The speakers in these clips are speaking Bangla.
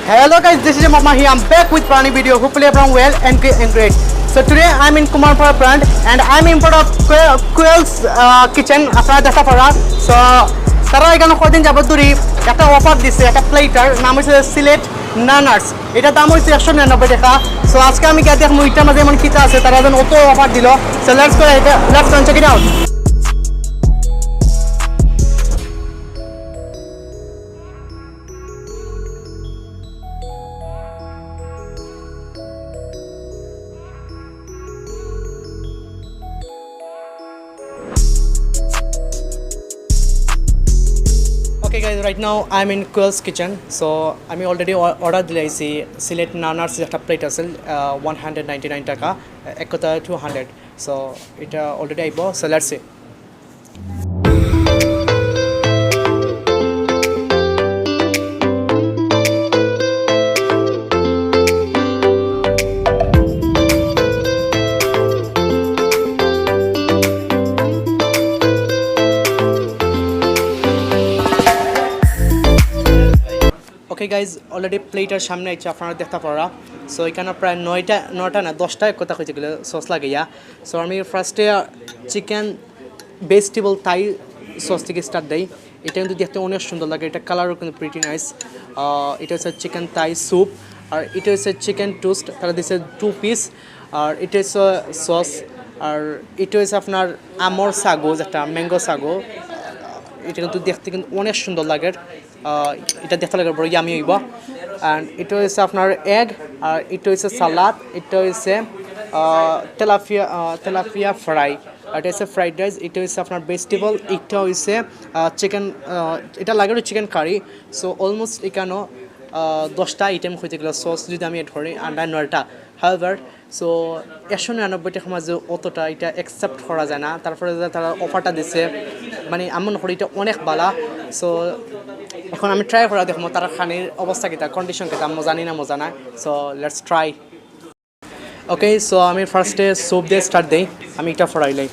Hello guys, this is Mama here. I'm back with brand new video. Hopefully everyone well and great. So today I'm in Kumarpura brand and I'm in front of Kohel's kitchen. আপনারা দেখা পারা। So তারা এখানে কদিন যাবত ধরে একটা অফার দিচ্ছে, একটা প্লেটার নাম হচ্ছে সিলেট নানার্স। এটা দাম হচ্ছে 199 টাকা। সো আজকে আমি গিয়ে দেখবো এটার মাঝে এমন কিটা আছে, তারা যেন অত অফার দিল। So let's go, let's check it out. Okay guys, right now I'm in Kohel's kitchen. So I'm already order দিলাইছি Sylhet নানার্স একটা প্লেট আছে 199 টাকা, এক কথা 200. So এটা অলরেডি আইব। So let's see. Okay guys, already প্লেটের সামনে আছে, আপনারা দেখতে পারা। সো এখানে প্রায় নয়টা না 10টা এক কথা হয়েছে গেলে সস লাগাইয়া। সো আমি ফার্স্টে চিকেন ভেজিটেবল থাই সস থেকে স্টার্ট দেই। এটা কিন্তু দেখতে অনেক সুন্দর লাগে, এটা কালারও কিন্তু প্রিটি নাইস। এটা হচ্ছে চিকেন থাই স্যুপ, আর এটা হচ্ছে চিকেন টোস্ট, তারা দিচ্ছে 2 পিস। আর এটা হচ্ছে সস, আর এটা হচ্ছে আপনার আমর সাগো, যেটা ম্যাঙ্গো সাগো। এটা কিন্তু দেখতে কিন্তু অনেক সুন্দর লাগে, এটা দেখতে লাগে বড় ইয়ামি হইব। অ্যান্ড এটা হচ্ছে আপনার এগ, আর এটা হচ্ছে সালাদ, এটা হচ্ছে তেলাপিয়া ফ্রাই, আর এটা হচ্ছে ফ্রাইড রাইস, এটা হচ্ছে আপনার ভেজিটেবল, এটা হচ্ছে চিকেন, এটা লাগে চিকেন কারি। সো অলমোস্ট এখানে 10টা আইটেম হইতে গেলে সস যদি আমি ধরি আন্ডার 9টা। হাউএভার সো 199 টাকার মাঝে অতটা এটা অ্যাকসেপ্ট করা যায় না। তারপরে তারা অফারটা দিচ্ছে, মানে এমন করে এটা অনেক ভালো। সো এখন আমি ট্রাই করা দেখবো তার খানির অবস্থা কিতা, কন্ডিশন কিতা, মজা নি না মজা না। So let's try. Okay, so আমি ফার্স্টে স্যুপ দিয়ে স্টার্ট দিই। আমি এটা ফরাইলাই।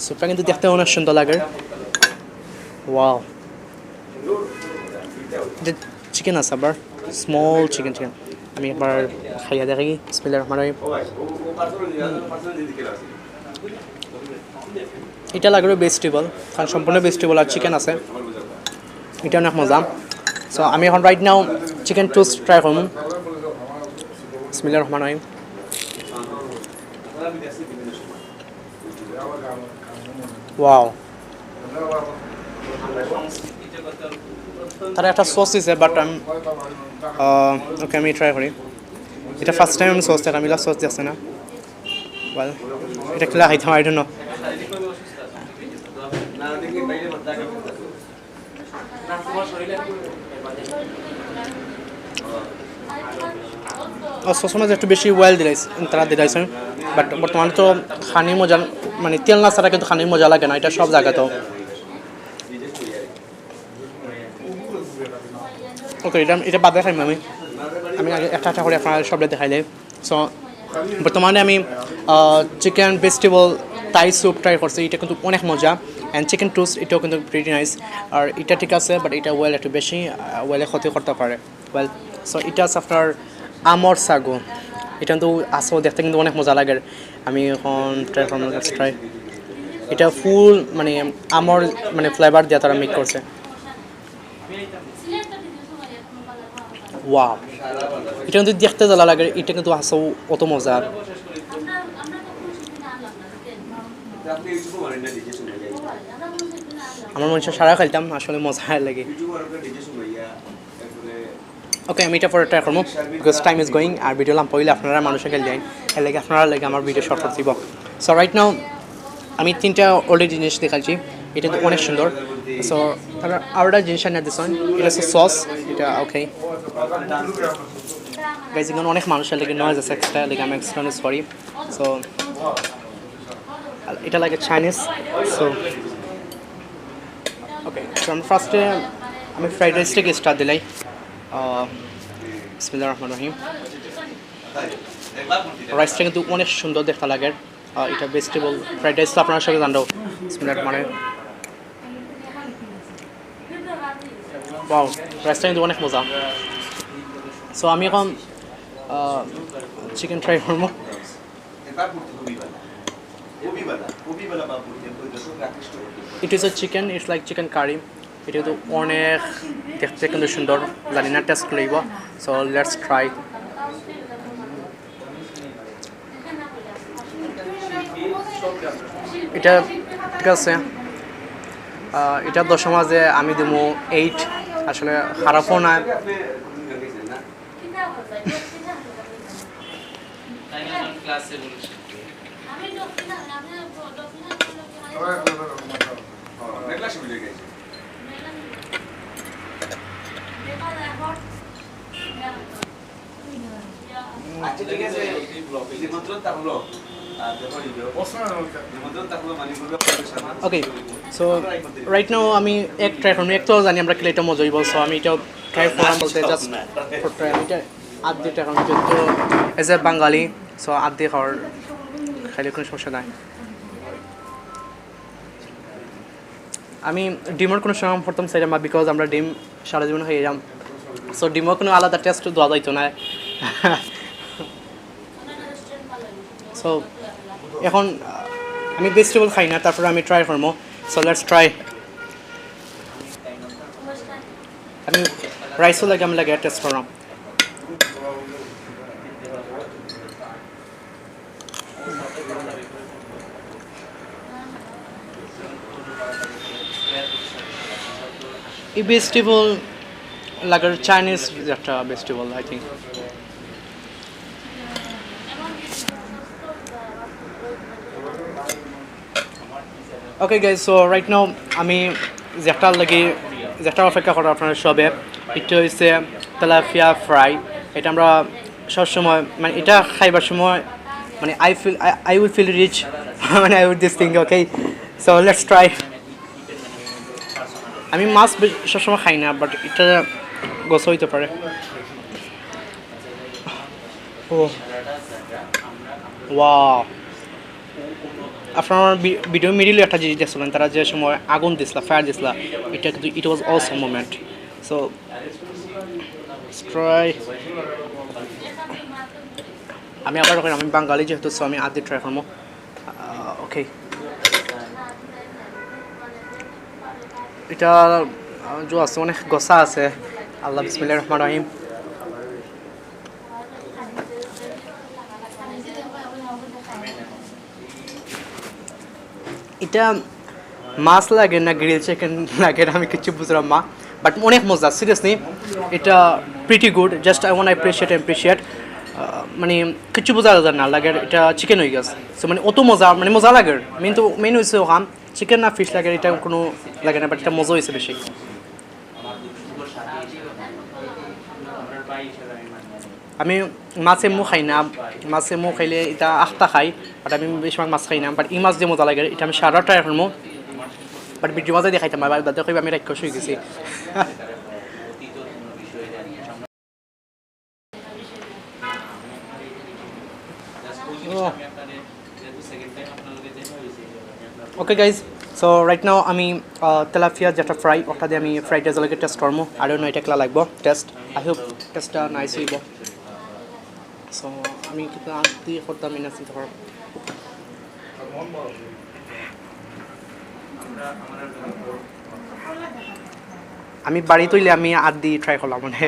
স্যুপটা কিন্তু দেখতে অনেক সুন্দর লাগে। ওয়াও, এটা চিকেন আছে আবার, স্মল চিকেন। আমি একবার খাইয়া দেখি। বিসমিল্লাহির রহমানির রহিম। এটা লাগবে ভেজিটেবল, কারণ সম্পূর্ণ ভেজিটেবল আর চিকেন আছে, এটা অনেক মজা। সো আমি এখন right now chicken toast try করব। বিসমিল্লাহির রহমানির রহিম। ওয়াও, তার একটা সস দিছে, বাট ওকে আমি ট্রাই করি। এটা ফার্স্ট টাইম আমি সস দেখা, মিলা সস দিচ্ছে না। ওয়েল, এটা খেলা খাইতাম, আই ডোন্ট নো। সসের মাঝে একটু বেশি ওয়েল তারা দিলাইছেন, বাট বর্তমানে তো খানি মজা, মানে তেল না ছাড়া কিন্তু খানির মজা লাগে না, এটা সব জায়গাতেও। ওকে, এটা বাদে খাইম আমি আগে একটা করে আপনার সবটা দেখাইলে। সো বর্তমানে আমি chicken vegetable Thai soup try করছি, এটা কিন্তু অনেক মজা। অ্যান্ড চিকেন টোস্ট, এটাও কিন্তু প্রিটি নাইস। আর এটা ঠিক আছে, বাট এটা ওয়েল একটু বেশি ওয়েলে ক্ষতি করতে পারে। ওয়েল, সো এটা আছে আপনার আমর সাগো, এটা কিন্তু আসো দেখতে কিন্তু অনেক মজা লাগে। আমি এখন ট্রাই করলাম, ট্রাই। এটা ফুল মানে আমর মানে ফ্লেভার দিয়ে তারা মেক করছে। ওয়াও, এটা কিন্তু দেখতে জ্বালা লাগে, এটা কিন্তু আসো অত মজা। আমার মনে হচ্ছে সারা খাইতাম, আসলে মজা লাগে। ওকে, আমি এটা পরে ট্রাই করবো, বিকজ টাইম ইজ গোয়িং। আর ভিডিও লাম পড়লে আপনারা মানুষের খেলে দেন, এর লাগে আপনারা লাগে আমার ভিডিও শর্ট করতে দিব। সো রাইট নাও আমি 3টা অলরেডি জিনিস দেখাচ্ছি, এটা তো অনেক সুন্দর। সো আরোটা জিনিস আনিয়ে দিচ্ছেন, এটা হচ্ছে সস, এটা ওকে গাইজ। এখানে অনেক মানুষের লাগে নয়েজ আছে এক্সট্রা, লাগে আমি এক্সট্রা সরি। সো এটা লাগে চাইনিজ। সো ওকে, সো আমি ফার্স্টে আমি ফ্রাইড রাইস থেকে স্টার্ট দিলাই। বিসমিল্লাহির রহমানির রহিম। রাইসটা কিন্তু অনেক সুন্দর দেখা লাগে। এটা ভেজিটেবল ফ্রাইড রাইস তো আপনার সাথে জানবো। বিসমিল্লাহির রহমানির রহিম। ওয়াও রাইসটা কিন্তু অনেক মজা সো আমি এখন চিকেন ট্রাই করবো It is a chicken, it's like chicken curry. It is অনেক দেখতে কিন্তু সুন্দর জানি না টেস্ট করব সো লেটস ট্রাই এটা ঠিক আছে এটা দশমাজে আমি দেবো 8 আসলে খারাপও না Okay, so right now আমি এক ট্রাই করব এক তো জানি আমরা কি এটা মজা হইব সো আমি এটা ট্রাই করলাম বলতে জাস্ট ফর ট্রাই এটা আধ টাকা আমি তো এজ এ বাঙালি সো আধ দিয়ে খাওয়ার খাইলে কোনো সমস্যা নাই আমি ডিমের কোনো সময় প্রথম চাইলাম না বিকজ আমরা ডিম সারা জীবন হয়ে যাম সো ডিমও কোনো আলাদা টেস্ট দেওয়া যাইতো না সো এখন আমি ভেজিটেবল খাই না তারপরে আমি ট্রাই করবো সো লেটস ট্রাই আমি রাইসও লাগে আমি লাগে টেস্ট করলাম এই vegetable like a Chinese vegetable, I think. Okay guys, so right now আমি যেটা লাগে যেটা অপেক্ষা করা আপনারা সবে এটা হচ্ছে তেলাপিয়া ফ্রাই এটা আমরা সবসময় মানে এটা খাইবার সময় মানে I will feel rich when I eat this thing, okay? So let's try. আমি মাছ সবসময় খাই না বাট এটা গোছ হইতে পারে ও ওয়াও আপনার ভিডিও মিডিলে একটা জিনিস দেখছিলেন তারা যে সময় আগুন দিছিলা ফায়ার দিছিলা এটা কিন্তু it was also moment so try আমি আবার আমি বাঙালি যেহেতু সো আমি আদি ট্রাই করবো ওকে এটা যে আছে অনেক গোসা আছে আল্লাহ বিসমিল্লাহির রহমানির রহিম এটা মাছ লাগে না গ্রিল চিকেন লাগে আমি কিছু বুঝলাম না বাট অনেক মজা সিরিয়াসলি এটা pretty good just I want appreciate মানে কিছু বোঝা যায় না লাগে এটা চিকেন হয়ে গেছে সো মানে অত মজা মানে মজা লাগে মেন হয়েছে ওখান চিকেন না ফিশ লাগে এটা কোনো লাগে না বাট এটা মজা হয়েছে বেশি আমি মাছে মুখ খাই না মাছে মুখ খাইলে এটা আখটা খাই বাট আমি বেশিরভাগ মাছ খাই না বাট এই মাছ দিয়ে মজা লাগে এটা আমি সারা ট্রাই করবো বাট ভিডিও মাঝে দেখাইতাম দাদা কইবা আমি রাক্ষস হয়ে গেছি okay guys so right now আমি তেলাপিয়া যেটা ফ্রাই ওটা দিয়ে আমি ফ্রাইড রাইসলৈকে টেস্ট করবো আর নয় এটা কেলা লাগবো টেস্ট আই হোপ টেস্টটা নাইস হইব সো আমি কিন্তু আগ দিয়ে করতাম না চিন্তা করো আমি বাড়ি তৈলে আমি আগ দিয়ে ট্রাই করলাম মানে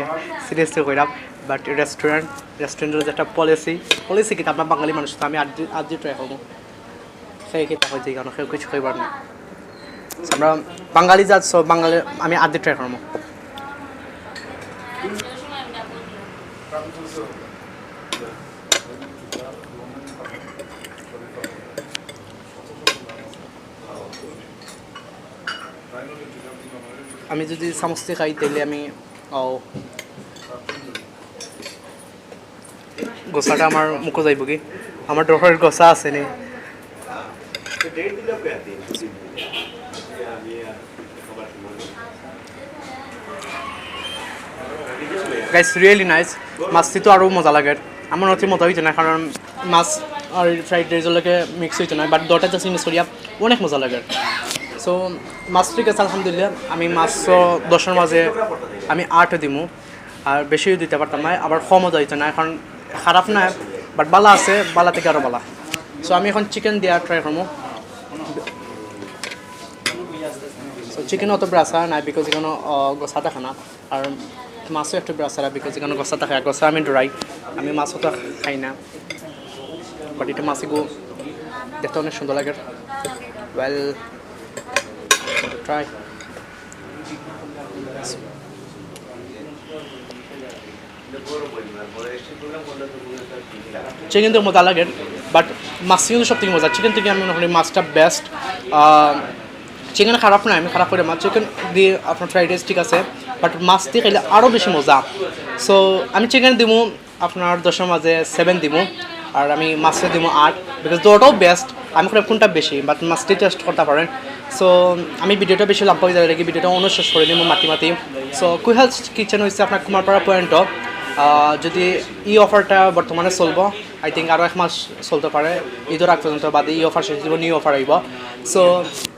সিরিয়াসলি কইলাম বাট রেস্টুরেন্টের যেটা পলিসি কিন্তু আপনার বাঙালি মানুষ তো আমি আগ দিয়ে ট্রাই করবো সেই খেতে হয় যে কারণ কেউ কিছু খাইবার না আমরা বাঙালি জাত সব বাঙালি আমি আগ দিয়ে ট্রাই করবো আমি যদি সামস্তে খাই তাহলে আমি গোসাটা আমার মুখে যাইব কি আমার ডরের গোসা আছে নি গাইস রিয়েলি নাইস মাছটি তো আরও মজা লাগে আমার অতি মজা হইতে না কারণ মাছ আর ফ্রাইড রাইসলৈকে মিক্স হইতে না বাট দটা জাস্ট মিক্স করিয়া অনেক মজা লাগে সো মাছ ঠিক আছে আলহামদুলিল্লাহ আমি মাছ দশের মাঝে আমি 8 দিমু আর বেশিও দিতে পারতাম না আবার কমও দিতে না এখন খারাপ না বাট বালা আছে বালা থেকে আরও বালা সো আমি এখন চিকেন দেওয়ার ট্রাই করবো সো চিকেন অত ব্রাসা নাই বিকজ এখানে গসা থাকে না আর মাছও একটু ব্রাসা বিকজ এখানে গসা থাকে গসা আমি ড্রাই আমি মাছও তো খাই না বাট এটা মাছগুলো দেখতে অনেক সুন্দর লাগে ওয়েল ট্রাই চিকেন তো মজা লাগে বাট মাছ কিন্তু সব থেকে মজা চিকেন থেকে আমি মনে করি মাছটা বেস্ট চিকেন খারাপ না আমি খারাপ করে মাছ চিকেন দিয়ে আপনার ফ্রাইড রাইস ঠিক আছে বাট মাছ দিয়ে খেলে আরও বেশি মজা সো আমি চিকেন দিব আপনার 10 মাঝে 7 দিব আর আমি মাছে দিব 8 বিকজ দুটোটাও বেস্ট আমি করে কোনটা বেশি বাট মাছটি টেস্ট করতে পারেন সো আমি ভিডিওটা বেশি লম্বা হয়ে যাবে রেখে ভিডিওটা অনুশেষ করে নিব মাতি সো কুহেল কিচেন হচ্ছে আপনার কুমারপাড়া পয়েন্টও যদি এই অফারটা বর্তমানে চলবো আই থিঙ্ক আরও 1 মাস চলতে পারে ঈদের আগ পর্যন্ত বাদে এই অফার শেষ দিব নিউ অফার আইব সো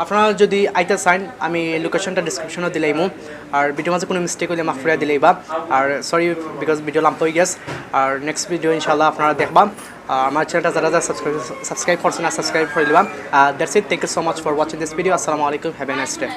আপনারা যদি আইতে চান আমি লোকেশনটা ডিসক্রিপশনে দিলাইমু আর ভিডিও মাঝে কোনো মিস্টেক হলে মাফ করে দিলেইবা আর সরি বিকজ ভিডিও লম্বা হয়ে গেছে আর নেক্সট ভিডিও ইনশাল্লাহ আপনারা দেখবা আমার চ্যানেলটা যারা সাবস্ক্রাইব করছেন না সাবস্ক্রাইব করে দিবা that's it thank you so much for watching this video আসসালামু আলাইকুম হ্যাভ এ নাইস ডে